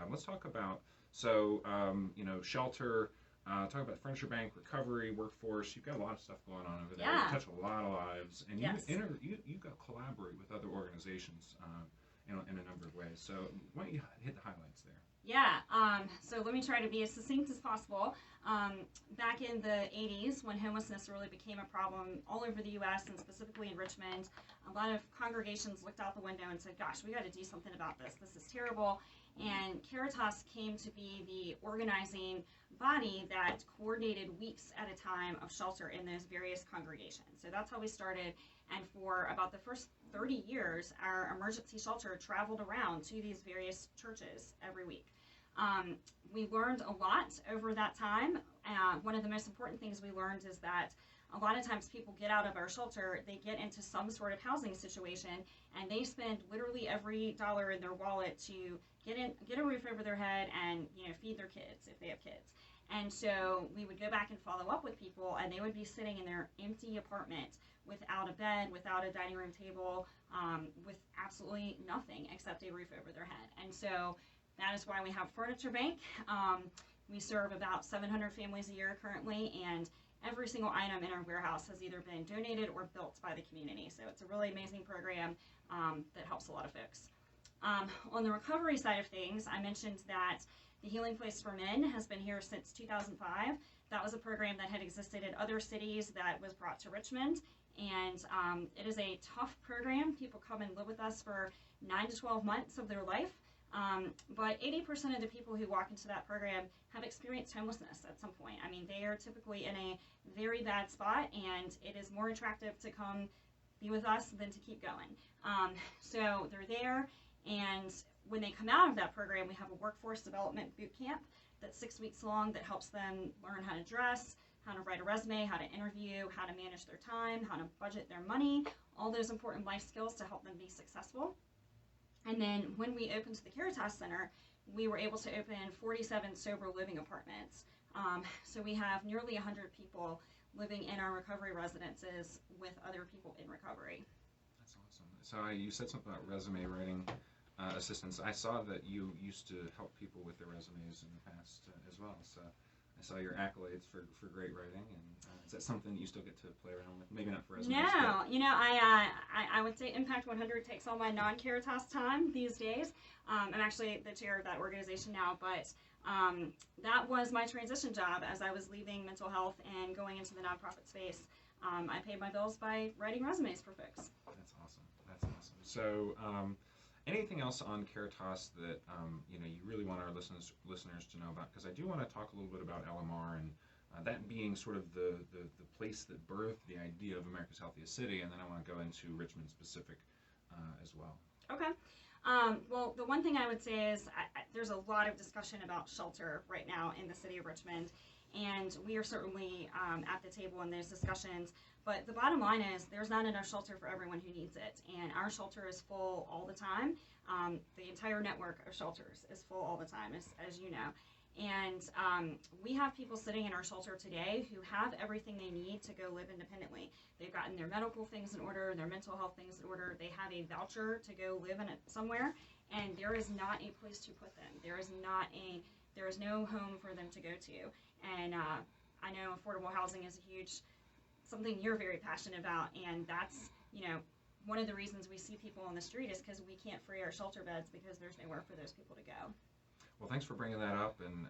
let's talk about, shelter, talk about furniture bank, recovery, workforce. You've got a lot of stuff going on over there. Yeah. You touch a lot of lives, and Yes. you got to collaborate with other organizations in a number of ways. So why don't you hit the highlights there? Yeah, so let me try to be as succinct as possible. Back in the 80s, when homelessness really became a problem all over the U.S. and specifically in Richmond, a lot of congregations looked out the window and said, gosh, we got to do something about this. This is terrible. And Caritas came to be the organizing body that coordinated weeks at a time of shelter in those various congregations. So that's how we started. And for about the first 30 years, our emergency shelter traveled around to these various churches every week. We learned a lot over that time. One of the most important things we learned is that a lot of times people get out of our shelter, they get into some sort of housing situation, and they spend literally every dollar in their wallet to get a roof over their head and feed their kids if they have kids. And so we would go back and follow up with people, and they would be sitting in their empty apartment without a bed, without a dining room table, with absolutely nothing except a roof over their head. And so that is why we have Furniture Bank. We serve about 700 families a year currently, and every single item in our warehouse has either been donated or built by the community. So it's a really amazing program that helps a lot of folks. On the recovery side of things, I mentioned that the Healing Place for Men has been here since 2005. That was a program that had existed in other cities that was brought to Richmond. And it is a tough program. People come and live with us for 9 to 12 months of their life. But 80% of the people who walk into that program have experienced homelessness at some point. I mean, they are typically in a very bad spot, and it is more attractive to come be with us than to keep going. So they're there, and when they come out of that program, we have a workforce development boot camp that's 6 weeks long that helps them learn how to dress, how to write a resume, how to interview, how to manage their time, how to budget their money, all those important life skills to help them be successful. And then when we opened the Caritas Center, we were able to open 47 sober living apartments. So we have nearly 100 people living in our recovery residences with other people in recovery. That's awesome. So you said something about resume writing assistance. I saw that you used to help people with their resumes in the past as well. So I saw your accolades for great writing, and is that something that you still get to play around with? Maybe not for resumes. No, I would say Impact 100 takes all my non-Caritas time these days. I'm actually the chair of that organization now, but that was my transition job as I was leaving mental health and going into the nonprofit space. I paid my bills by writing resumes for folks. That's awesome. That's awesome. So, anything else on Caritas that you really want our listeners to know about? Because I do want to talk a little bit about LMR and that being sort of the place that birthed the idea of America's Healthiest City, and then I want to go into Richmond specific as well. Okay. Well, the one thing I would say is there's a lot of discussion about shelter right now in the city of Richmond, and we are certainly at the table in those discussions. But the bottom line is there's not enough shelter for everyone who needs it, and our shelter is full all the time. The entire network of shelters is full all the time, as you know. And we have people sitting in our shelter today who have everything they need to go live independently. They've gotten their medical things in order, their mental health things in order. They have a voucher to go live in somewhere, and there is not a place to put them. There is no home for them to go to. And I know affordable housing is something you're very passionate about, and that's one of the reasons we see people on the street is because we can't free our shelter beds because there's nowhere for those people to go. Well, thanks for bringing that up, and